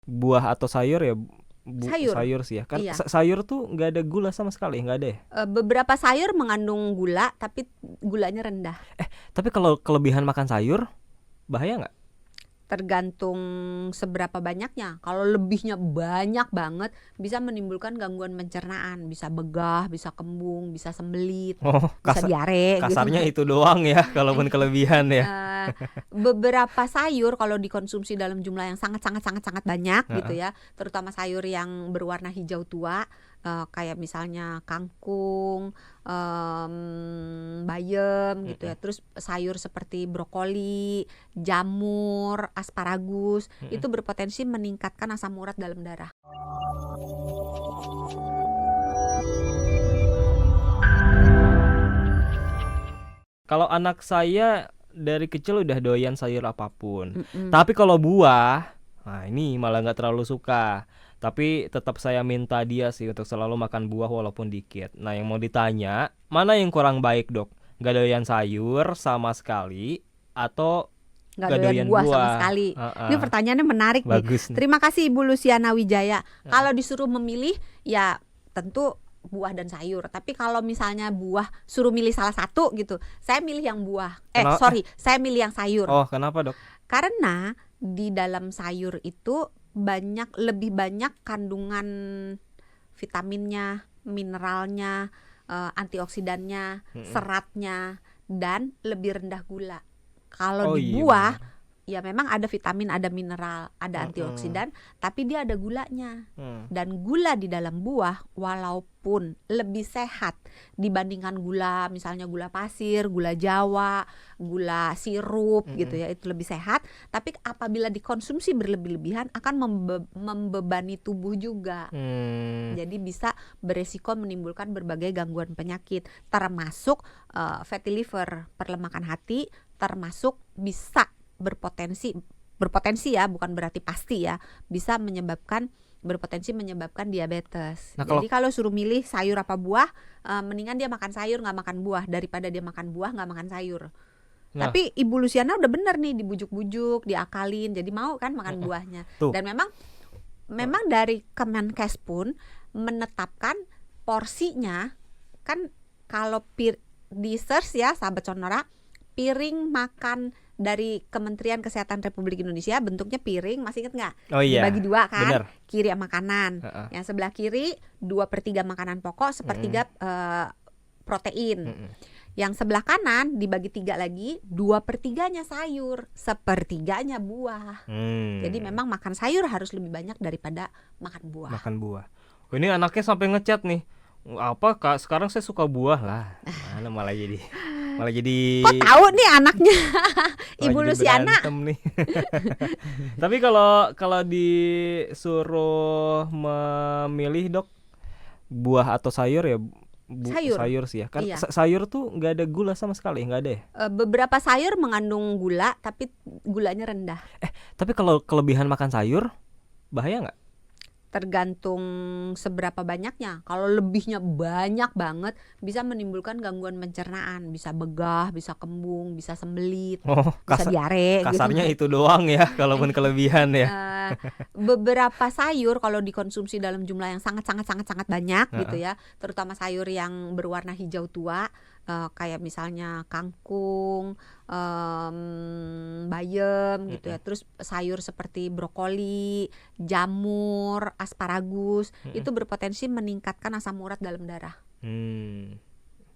Buah atau sayur ya? Sayur, Sayur sih ya. Kan iya. sayur tuh nggak ada gula sama sekali, nggak ada ya? Beberapa sayur mengandung gula, tapi gulanya rendah. Tapi kalau kelebihan makan sayur bahaya nggak? Tergantung seberapa banyaknya. Kalau lebihnya banyak banget, bisa menimbulkan gangguan pencernaan, bisa begah, bisa kembung, bisa sembelit, Oh, bisa diare gitu. kasarnya itu doang ya, kalaupun kelebihan ya. Eh, Beberapa sayur kalau dikonsumsi dalam jumlah yang sangat sangat sangat sangat banyak gitu Heeh. ya, terutama sayur yang berwarna hijau tua, kayak misalnya kangkung, bayam gitu ya, Mm-mm. terus sayur seperti brokoli, jamur, asparagus, Mm-mm. itu berpotensi meningkatkan asam urat dalam darah. Kalau anak saya dari kecil udah doyan sayur apapun. Mm-mm. Tapi kalau buah, nah ini malah nggak terlalu suka. Tapi tetap saya minta dia sih untuk selalu makan buah walaupun dikit. Nah yang mau ditanya, mana yang kurang baik dok? Nggak doyan sayur sama sekali atau Nggak nggak doyan doyan buah sama buah? sekali. Ini Heeh. pertanyaannya menarik nih. Bagus nih. Terima kasih Ibu Luciana Wijaya. Heeh. Kalau disuruh memilih, ya tentu buah dan sayur. Tapi kalau misalnya buah suruh milih salah satu gitu, saya milih yang buah. Saya milih yang sayur. Oh kenapa dok? Karena di dalam sayur itu lebih banyak kandungan vitaminnya, mineralnya, antioksidannya, Mm-mm. seratnya, dan lebih rendah gula. Kalau Oh di iya buah, benar. ya memang ada vitamin, ada mineral, ada antioksidan, tapi dia ada gulanya. Dan gula di dalam buah walaupun lebih sehat dibandingkan gula, misalnya gula pasir, gula Jawa, gula sirup gitu ya, itu lebih sehat, tapi apabila dikonsumsi berlebih-lebihan akan membebani tubuh juga. Jadi bisa beresiko menimbulkan berbagai gangguan penyakit, termasuk fatty liver, perlemakan hati, termasuk bisa berpotensi ya, bukan berarti pasti ya, bisa berpotensi menyebabkan diabetes. Nah, Jadi kalau suruh milih sayur apa buah, mendingan dia makan sayur nggak makan buah daripada dia makan buah nggak makan sayur. Nah. Tapi Ibu Luciana udah bener nih, dibujuk-bujuk, diakalin, jadi mau kan makan buahnya. Tuh. Dan memang dari Kemenkes pun menetapkan porsinya kan, kalau di search ya sahabat Sonora, piring makan dari Kementerian Kesehatan Republik Indonesia bentuknya piring, masih inget nggak? Oh iya. Dibagi dua kan, Bener. kiri makanan, Uh-uh. yang sebelah kiri 2/3 makanan pokok, 1/3 protein. Yang sebelah kanan dibagi 3 lagi, 2/3-nya sayur, 1/3-nya buah. Jadi memang makan sayur harus lebih banyak daripada makan buah. Makan buah. Oh, ini anaknya sampai ngechat nih. Apa Kak, sekarang saya suka buah lah. Mana malah jadi Kok tahu nih anaknya Ibu jadi Luciana? berantem nih. Tapi kalau disuruh memilih dok, buah atau sayur ya? Sayur sih ya. Kan Iya. sayur tuh nggak ada gula sama sekali, nggak ada ya? Beberapa sayur mengandung gula, tapi gulanya rendah. Tapi kalau kelebihan makan sayur bahaya nggak? Tergantung seberapa banyaknya. Kalau lebihnya banyak banget, bisa menimbulkan gangguan pencernaan, bisa begah, bisa kembung, bisa sembelit, Oh, bisa diare kasarnya gitu. itu doang ya, kalaupun kelebihan ya. Beberapa sayur kalau dikonsumsi dalam jumlah yang sangat sangat sangat sangat banyak gitu ya, terutama sayur yang berwarna hijau tua, kayak misalnya kangkung, bayam gitu ya, terus sayur seperti brokoli, jamur, asparagus, itu berpotensi meningkatkan asam urat dalam darah.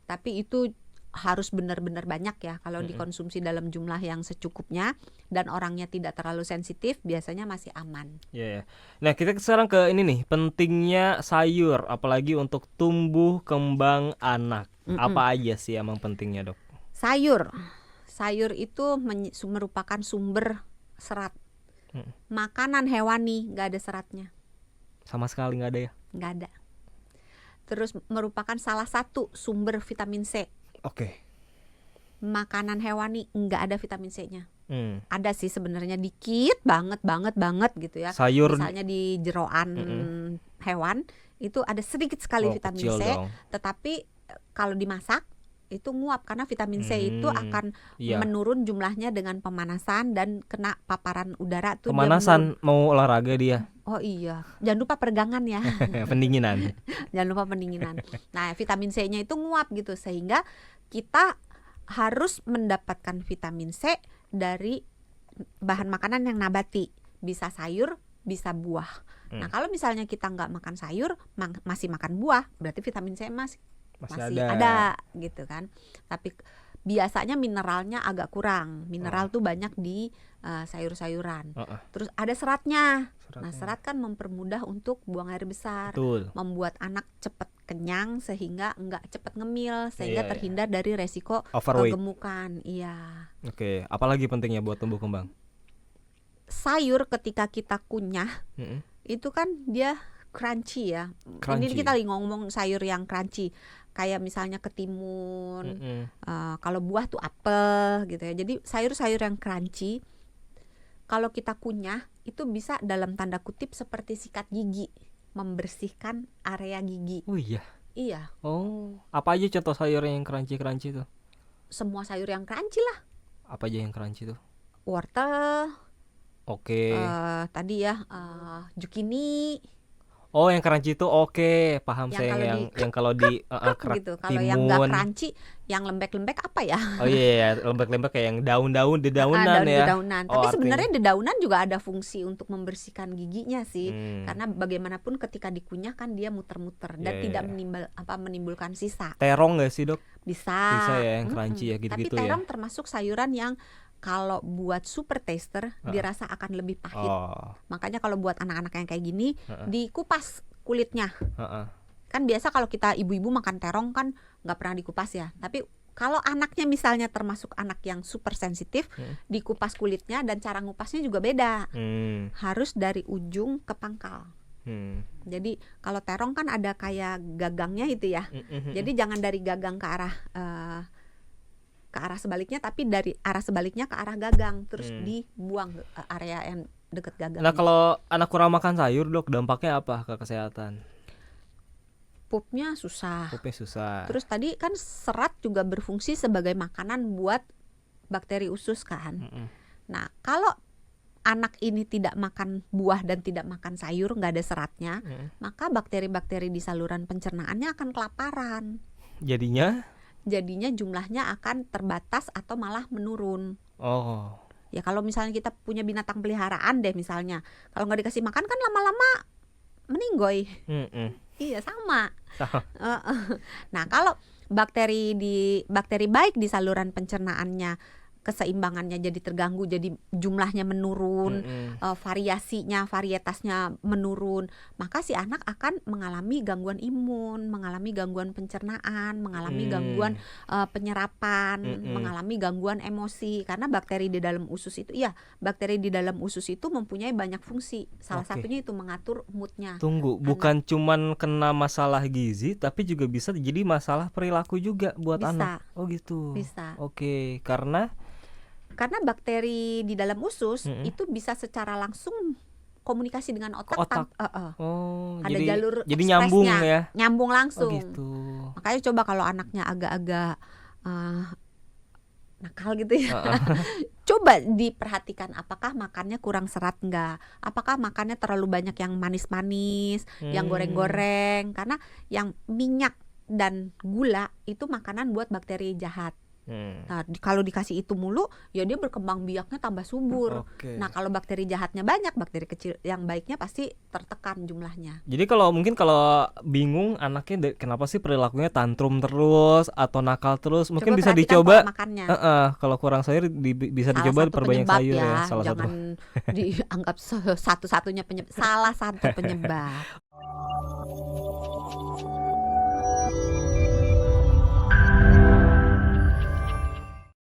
Tapi itu harus benar-benar banyak ya. Kalau dikonsumsi dalam jumlah yang secukupnya dan orangnya tidak terlalu sensitif, biasanya masih aman. Yeah. Nah, kita sekarang ke ini nih, pentingnya sayur apalagi untuk tumbuh kembang anak. Apa aja sih emang pentingnya, Dok? Sayur itu merupakan sumber serat. Makanan hewani nggak ada seratnya. Sama sekali nggak ada ya? Nggak ada. Terus merupakan salah satu sumber vitamin C. Oke. Makanan hewani nggak ada vitamin C-nya. Ada sih sebenarnya dikit banget gitu ya. Sayur misalnya di jeroan hewan itu ada sedikit sekali vitamin C, dong. tetapi kalau dimasak itu nguap karena vitamin C itu akan Iya. menurun jumlahnya dengan pemanasan dan kena paparan udara tuh dia menurun. Pemanasan mau olahraga dia. Oh iya, jangan lupa peregangan ya. Pendinginan. Jangan lupa pendinginan. Nah, vitamin C-nya itu nguap gitu sehingga kita harus mendapatkan vitamin C dari bahan makanan yang nabati, bisa sayur, bisa buah. Nah, kalau misalnya kita nggak makan sayur, masih makan buah, berarti vitamin C masih ada gitu kan. Tapi biasanya mineralnya agak kurang. Mineral tuh banyak di sayur-sayuran. Terus ada seratnya. Nah, serat kan mempermudah untuk buang air besar. Betul. Membuat anak cepat kenyang sehingga nggak cepat ngemil, sehingga terhindar dari resiko overweight, kegemukan. Iya. Oke, apalagi pentingnya buat tumbuh kembang? Sayur ketika kita kunyah, itu kan dia crunchy ya. Ini kita lagi ngomong sayur yang crunchy, kayak misalnya ketimun, kalau buah tuh apel gitu ya. Jadi sayur-sayur yang crunchy, kalau kita kunyah itu bisa dalam tanda kutip seperti sikat gigi, membersihkan area gigi. Oh iya. Iya. Oh, apa aja contoh sayur yang crunchy tuh? Semua sayur yang crunchy lah. Apa aja yang crunchy tuh? Wortel. Oke. Tadi ya zucchini. Oh, yang crunchy itu oke, paham saya yang kalau di gitu. Kalau yang nggak crunchy, yang lembek-lembek apa ya? Oh iya, lembek-lembek kayak yang daun-daun, dedaunan ya. Dedaunan. Tapi sebenarnya dedaunan juga ada fungsi untuk membersihkan giginya sih. Karena bagaimanapun ketika dikunyah kan dia muter-muter dan tidak menimbulkan sisa. Terong nggak sih, Dok? Bisa ya yang crunchy ya gitu-gitu ya. Tapi terong termasuk sayuran yang kalau buat super taster dirasa akan lebih pahit. Makanya kalau buat anak-anak yang kayak gini dikupas kulitnya. Kan biasa kalau kita ibu-ibu makan terong kan nggak pernah dikupas ya. Tapi kalau anaknya misalnya termasuk anak yang super sensitif, dikupas kulitnya dan cara ngupasnya juga beda. Harus dari ujung ke pangkal. Jadi kalau terong kan ada kayak gagangnya itu ya. Jadi jangan dari gagang ke arah sebaliknya, tapi dari arah sebaliknya ke arah gagang, terus dibuang ke area yang dekat gagang. Nah, kalau anak kurang makan sayur, Dok, dampaknya apa ke kesehatan? Pupnya susah. Terus tadi kan serat juga berfungsi sebagai makanan buat bakteri usus kan. Nah, kalau anak ini tidak makan buah dan tidak makan sayur, nggak ada seratnya, maka bakteri-bakteri di saluran pencernaannya akan kelaparan. Jadinya jumlahnya akan terbatas atau malah menurun. Ya kalau misalnya kita punya binatang peliharaan deh misalnya, kalau nggak dikasih makan kan lama-lama meninggoy. Iya sama. Nah kalau bakteri baik di saluran pencernaannya, keseimbangannya jadi terganggu, jadi jumlahnya menurun, varietasnya menurun, maka si anak akan mengalami gangguan imun, mengalami gangguan pencernaan, mengalami gangguan penyerapan, mengalami gangguan emosi, karena bakteri di dalam usus itu mempunyai banyak fungsi. Salah satunya itu mengatur moodnya. Bukan cuman kena masalah gizi, tapi juga bisa jadi masalah perilaku juga buat anak. Oh gitu. Bisa. Karena bakteri di dalam usus itu bisa secara langsung komunikasi dengan otak. Ada jalur jadi nyambung ya. Nyambung langsung. Gitu. Makanya coba kalau anaknya agak-agak nakal gitu ya. Coba diperhatikan apakah makannya kurang serat enggak? Apakah makannya terlalu banyak yang manis-manis, yang goreng-goreng? Karena yang minyak dan gula itu makanan buat bakteri jahat. Nah, kalau dikasih itu mulu, ya dia berkembang biaknya tambah subur. Nah, kalau bakteri jahatnya banyak, bakteri kecil yang baiknya pasti tertekan jumlahnya. Jadi kalau bingung anaknya kenapa sih perilakunya tantrum terus atau nakal terus, mungkin bisa dicoba. Kalau kurang sayur bisa dicoba perbanyak sayur ya. Jangan dianggap satu-satunya penyebab. Salah satu penyebab.